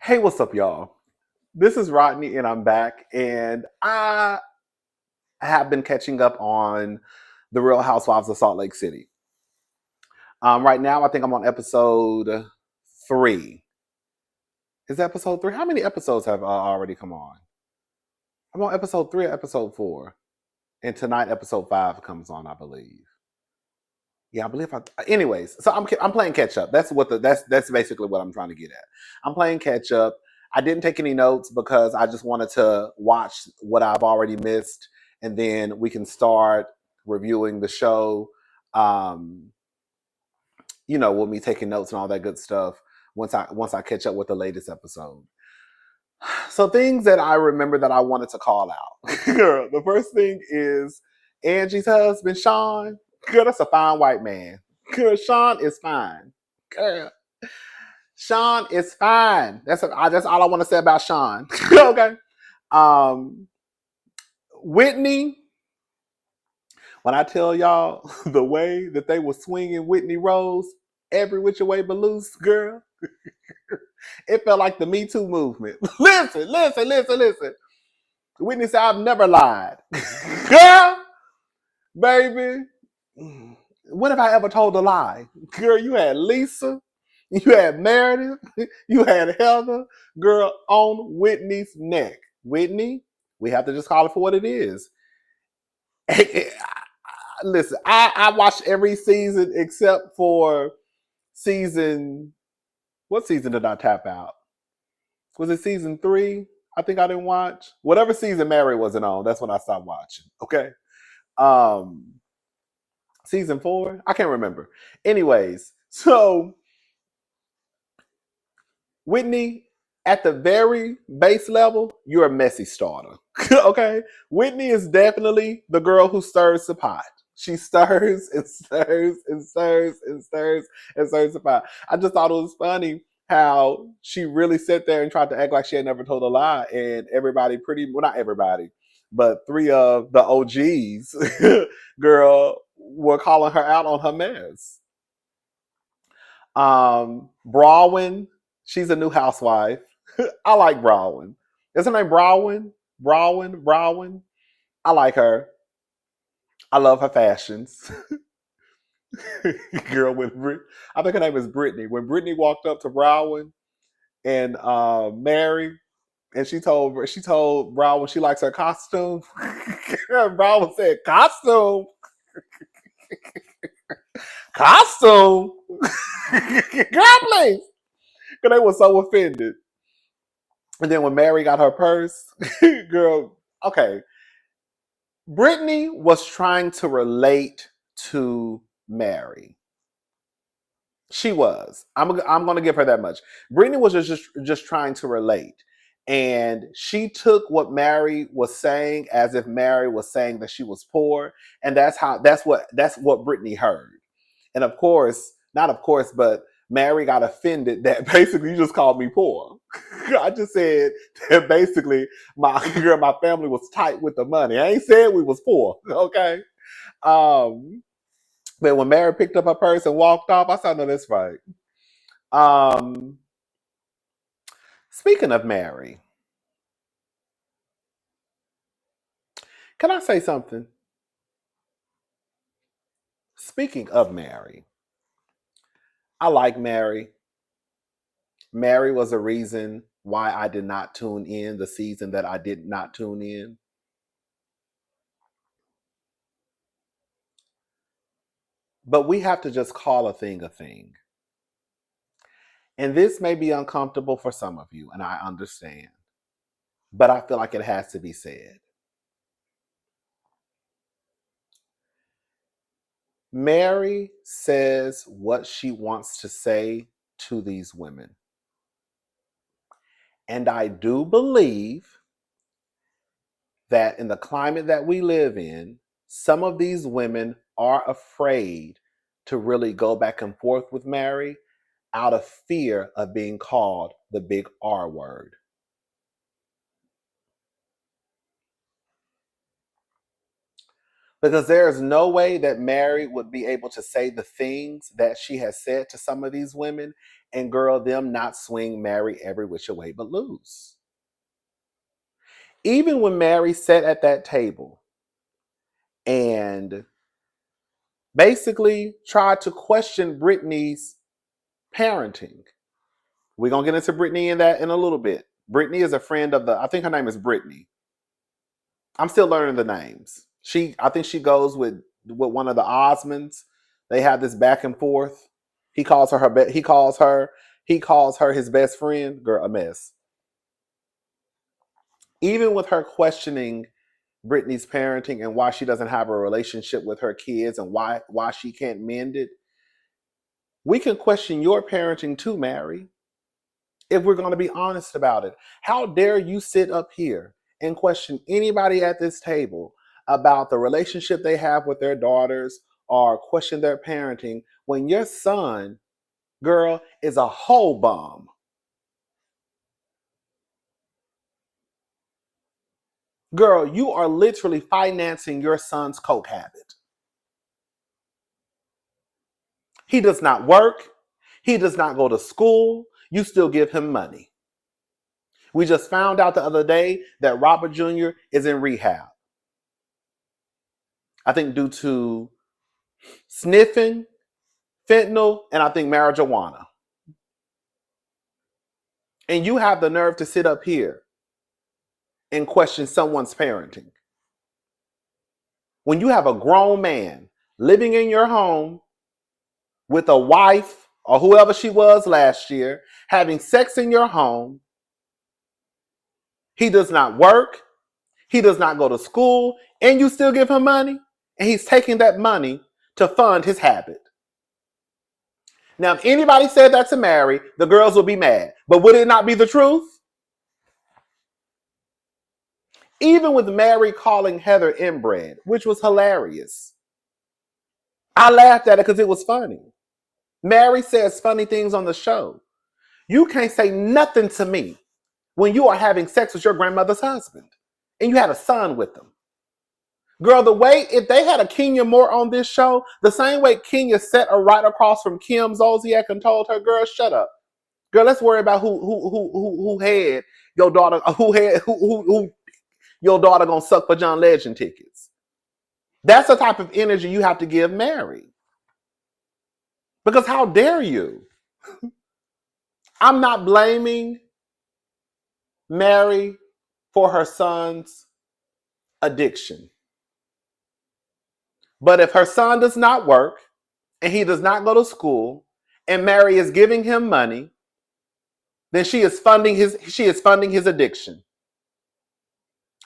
Hey, what's up, y'all? This is Rodney, and I'm back, and I have been catching up on the Real Housewives of Salt Lake City. Right now, I think I'm on episode 3. Is that episode 3? How many episodes have already come on? I'm on episode 3 or episode 4, and tonight episode 5 comes on, I believe. Yeah, I believe I. Anyways, so I'm playing catch up. That's basically what I'm trying to get at. I'm playing catch up. I didn't take any notes because I just wanted to watch what I've already missed, and then we can start reviewing the show. Um, with me taking notes and all that good stuff once I catch up with the latest episode. So things that I remember that I wanted to call out. Girl, the first thing is Angie's husband, Sean. Girl, that's a fine white man. Girl, Sean is fine. Girl, Sean is fine. That's all I want to say about Sean. Okay. Um, Whitney, when I tell y'all the way that they were swinging Whitney Rose every which way but loose, girl, it felt like the Me Too movement. Listen. Whitney said, I've never lied. Girl, baby, when have I ever told a lie? Girl, you had Lisa, you had Meredith, you had Heather, girl, on Whitney's neck. Whitney, we have to just call it for what it is. Listen, I watched every season except for what season did I tap out? Was it season 3? I think I didn't watch. Whatever season Mary wasn't on, that's when I stopped watching. Okay. Season 4? I can't remember. Anyways, so Whitney, at the very base level, you're a messy starter. Okay? Whitney is definitely the girl who stirs the pot. She stirs and stirs and stirs and stirs and stirs the pot. I just thought it was funny how she really sat there and tried to act like she had never told a lie. And everybody not everybody, but 3 of the OGs, girl, were calling her out on her mess. Brawwyn, she's a new housewife. I like Brawwyn. Is her name Brawwyn? Brawwyn. I like her. I love her fashions. Girl, I think her name is Brittany. When Brittany walked up to Brawwyn and Mary, and she told Brawwyn she likes her costume. Brawwyn said, "Costume, costume." Girl, please. Because they were so offended. And then when Mary got her purse, girl, okay. Brittany was trying to relate to Mary. She was. I'm going to give her that much. Brittany was just trying to relate. And she took what Mary was saying as if Mary was saying that she was poor. And that's what Brittany heard. And of course, not of course, but Mary got offended that basically you just called me poor. I just said that basically my family was tight with the money. I ain't said we was poor, okay? But when Mary picked up her purse and walked off, I said, no, that's right. Speaking of Mary, can I say something? Speaking of Mary, I like Mary. Mary was a reason why I did not tune in the season that I did not tune in. But we have to just call a thing a thing. And this may be uncomfortable for some of you, and I understand. But I feel like it has to be said. Mary says what she wants to say to these women. And I do believe that in the climate that we live in, some of these women are afraid to really go back and forth with Mary out of fear of being called the big R word. Because there is no way that Mary would be able to say the things that she has said to some of these women and girl, them not swing Mary every which way but loose. Even when Mary sat at that table and basically tried to question Brittany's parenting. We're going to get into Brittany in that in a little bit. Brittany is a friend of I think her name is Brittany. I'm still learning the names. I think she goes with one of the Osmonds. They have this back and forth. He calls her his best friend. Girl, a mess. Even with her questioning Brittany's parenting and why she doesn't have a relationship with her kids and why she can't mend it, we can question your parenting too, Mary, if we're going to be honest about it. How dare you sit up here and question anybody at this table about the relationship they have with their daughters or question their parenting when your son, girl, is a whole bum. Girl, you are literally financing your son's coke habit. He does not work. He does not go to school. You still give him money. We just found out the other day that Robert Jr. is in rehab. I think due to sniffing, fentanyl, and I think marijuana. And you have the nerve to sit up here and question someone's parenting. When you have a grown man living in your home with a wife or whoever she was last year, having sex in your home, he does not work, he does not go to school, and you still give him money, and he's taking that money to fund his habit. Now, if anybody said that to Mary, the girls would be mad. But would it not be the truth? Even with Mary calling Heather inbred, which was hilarious. I laughed at it because it was funny. Mary says funny things on the show. You can't say nothing to me when you are having sex with your grandmother's husband and you had a son with them. Girl, the way, if they had a Kenya Moore on this show, the same way Kenya sat right across from Kim Zolciak and told her, girl, shut up. Girl, let's worry about who had your daughter, who your daughter gonna suck for John Legend tickets. That's the type of energy you have to give Mary. Because how dare you? I'm not blaming Mary for her son's addiction. But if her son does not work and he does not go to school and Mary is giving him money, then she is funding his addiction.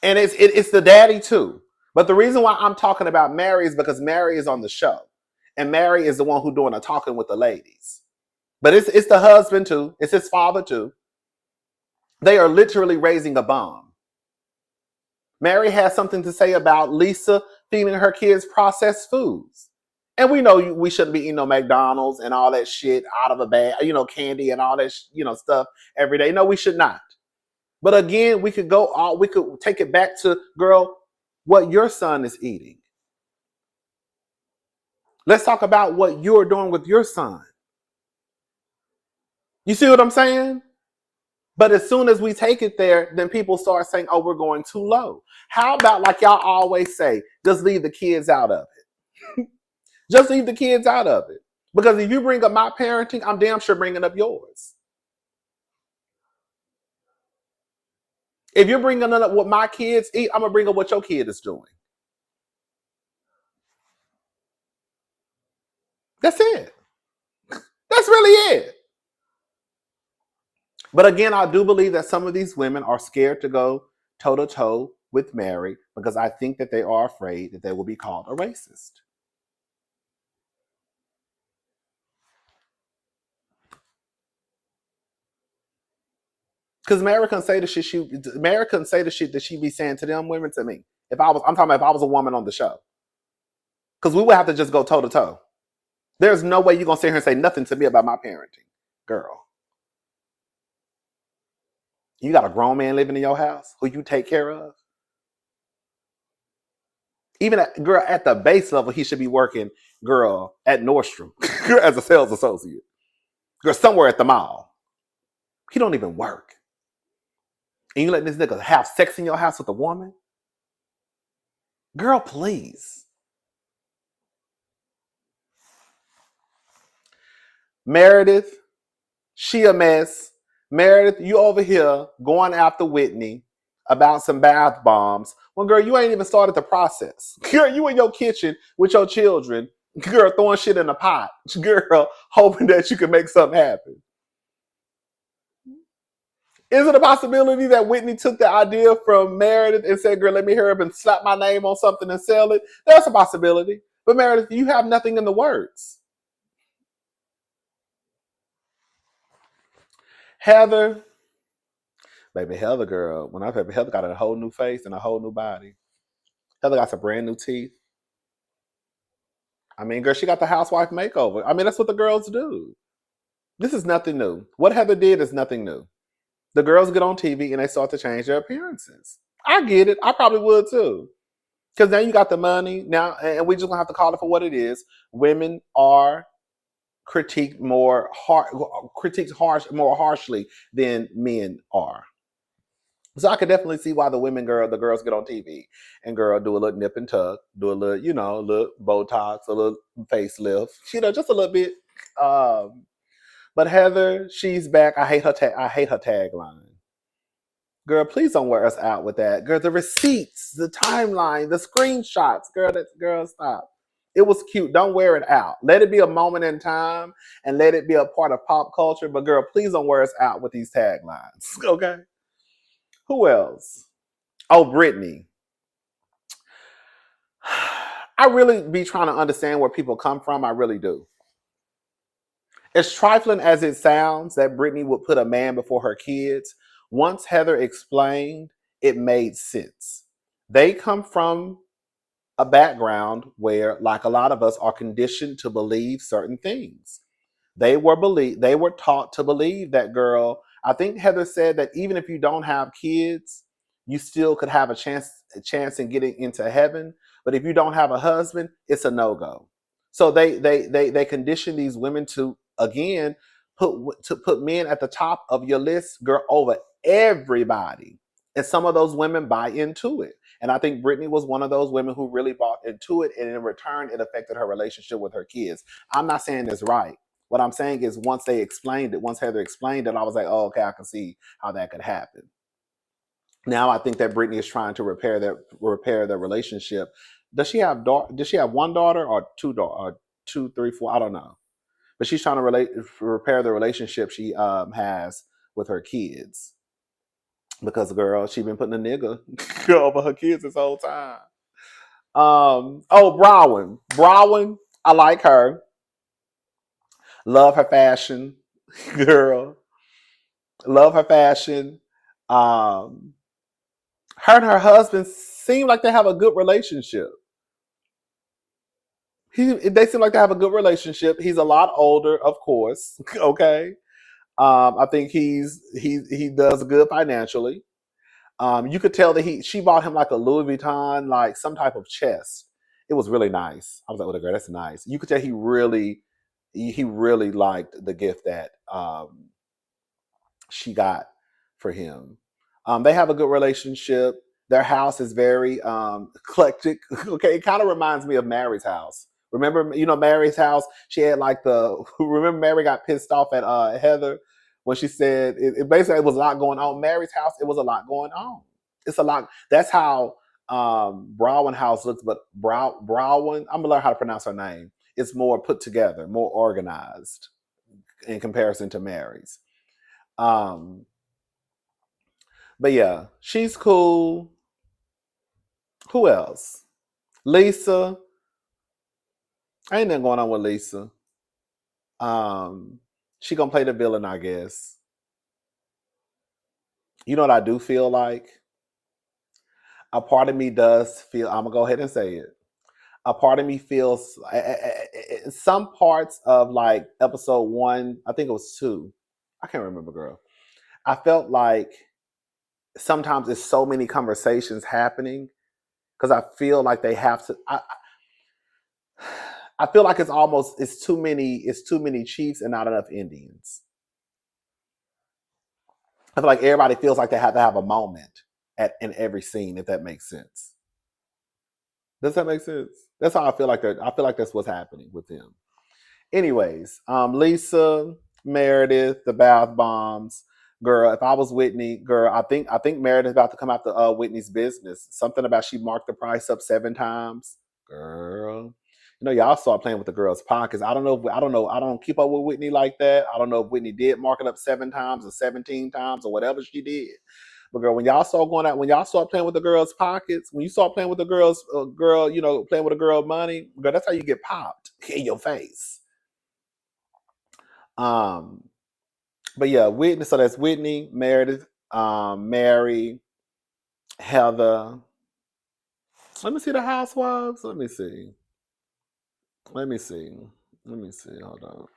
And it's the daddy too. But the reason why I'm talking about Mary is because Mary is on the show. And Mary is the one who's doing the talking with the ladies. But it's the husband too. It's his father too. They are literally raising a bomb. Mary has something to say about Lisa feeding her kids processed foods. And we know we shouldn't be eating no McDonald's and all that shit out of a bag, candy and all that, stuff every day. No, we should not. But again, we could take it back to, girl, what your son is eating. Let's talk about what you're doing with your son. You see what I'm saying? But as soon as we take it there, then people start saying, oh, we're going too low. How about, like y'all always say, just leave the kids out of it. Just leave the kids out of it. Because if you bring up my parenting, I'm damn sure bringing up yours. If you're bringing up what my kids eat, I'm going to bring up what your kid is doing. That's it. That's really it. But again, I do believe that some of these women are scared to go toe-to-toe with Mary because I think that they are afraid that they will be called a racist. Because Mary couldn't say the shit that she be saying to them women to me. I'm talking about if I was a woman on the show. Because we would have to just go toe-to-toe. There's no way you're going to sit here and say nothing to me about my parenting. Girl. You got a grown man living in your house who you take care of? Even at the base level, he should be working, girl, at Nordstrom as a sales associate. Girl, somewhere at the mall. He don't even work. And you letting this nigga have sex in your house with a woman? Girl, please. Meredith, she a mess. Meredith, you over here going after Whitney about some bath bombs. Well, girl, you ain't even started the process. Girl, you in your kitchen with your children. Girl, throwing shit in a pot. Girl, hoping that you can make something happen. Is it a possibility that Whitney took the idea from Meredith and said, girl, let me hurry up and slap my name on something and sell it? That's a possibility. But Meredith, you have nothing in the works. Heather, baby, Heather, girl, when I say Heather got a whole new face and a whole new body. Heather got some brand new teeth. I mean, girl, she got the housewife makeover. I mean, that's what the girls do. This is nothing new. What Heather did is nothing new. The girls get on TV and they start to change their appearances. I get it. I probably would too. Because now you got the money. Now, and we just gonna have to call it for what it is. Women are critiqued more more harshly than men are. So I could definitely see why the girls get on TV and girl do a little nip and tuck, do a little, a little Botox, a little facelift, just a little bit. But Heather, she's back. I hate her. I hate her tagline. Girl, please don't wear us out with that. Girl, the receipts, the timeline, the screenshots. Girl, stop. It was cute. Don't wear it out. Let it be a moment in time and let it be a part of pop culture. But girl, please don't wear us out with these taglines. Okay. Who else? Oh, Brittany. I really be trying to understand where people come from. I really do. As trifling as it sounds that Brittany would put a man before her kids, once Heather explained, it made sense. They come from a background where, like a lot of us, are conditioned to believe certain things. They were taught to believe that, girl. I think Heather said that even if you don't have kids, you still could have a chance in getting into heaven. But if you don't have a husband, it's a no-go. So they condition these women to, again, put men at the top of your list, girl, over everybody. And some of those women buy into it. And I think Brittany was one of those women who really bought into it. And in return, it affected her relationship with her kids. I'm not saying it's right. What I'm saying is once Heather explained it, I was like, oh, okay, I can see how that could happen. Now I think that Brittany is trying to repair their relationship. Does she have one daughter or two, three, four? I don't know. But she's trying to repair the relationship she has with her kids. Because girl, she been putting a nigga over her kids this whole time. Browen, I like her. Love her fashion, girl. Love her fashion. Her and her husband seem like they have a good relationship. They seem like they have a good relationship. He's a lot older, of course. Okay. I think he does good financially. You could tell that she bought him like a Louis Vuitton, like some type of chest. It was really nice. I was like, oh, girl, that's nice. You could tell he really liked the gift that she got for him. They have a good relationship. Their house is very eclectic. Okay, it kind of reminds me of Mary's house. Remember, Mary's house. She had like remember Mary got pissed off at Heather when she said it basically, it was a lot going on. Mary's house, it was a lot going on. It's a lot. That's how Browen house looks. But Browen, I'm gonna learn how to pronounce her name. It's more put together, more organized in comparison to Mary's. But yeah, she's cool. Who else? Lisa. Ain't nothing going on with Lisa. She gonna play the villain, I guess. You know what I do feel like? A part of me does feel, I'm gonna go ahead and say it. A part of me feels some parts of like episode 1, I think it was 2. I can't remember, girl. I felt like sometimes there's so many conversations happening because I feel like they have to. I feel like it's too many chiefs and not enough Indians. I feel like everybody feels like they have to have a moment in every scene, if that makes sense. Does that make sense? That's how I feel like I feel like that's what's happening with them. Anyways, Lisa, Meredith, the bath bombs. Girl, if I was Whitney, girl, I think Meredith's about to come out to Whitney's business. Something about she marked the price up 7 times. Girl. Y'all start playing with the girls' pockets. I don't know. I don't keep up with Whitney like that. I don't know if Whitney did mark it up 7 times or 17 times or whatever she did. But girl, when y'all start going out, when y'all start playing with the girls' pockets, when you start playing with the girls, playing with the girl money, girl, that's how you get popped in your face. Um, but yeah, Whitney. So that's Whitney, Meredith, Mary, Heather. Let me see the housewives. Let me see. Let me see. Let me see. Hold on.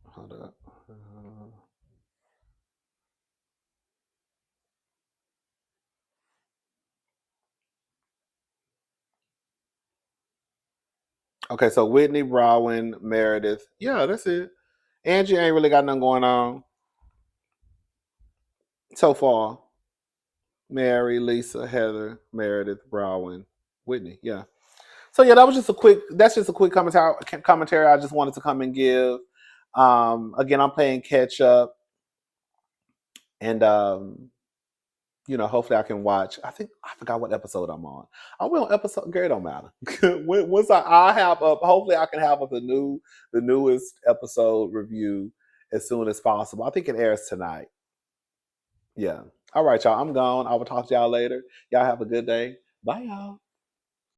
Hold up. Okay, so Whitney, Browen, Meredith. Yeah, that's it. Angie ain't really got nothing going on so far. Mary, Lisa, Heather, Meredith, Browen, Whitney. Yeah. So yeah, that's just a quick commentary I just wanted to come and give. Again, I'm playing catch up, and hopefully I can watch. I think I forgot what episode I'm on. Are we on episode? Girl, it don't matter. Once I have up, hopefully I can have up the newest episode review as soon as possible. I think it airs tonight. Yeah. All right, y'all. I'm gone. I will talk to y'all later. Y'all have a good day. Bye, y'all.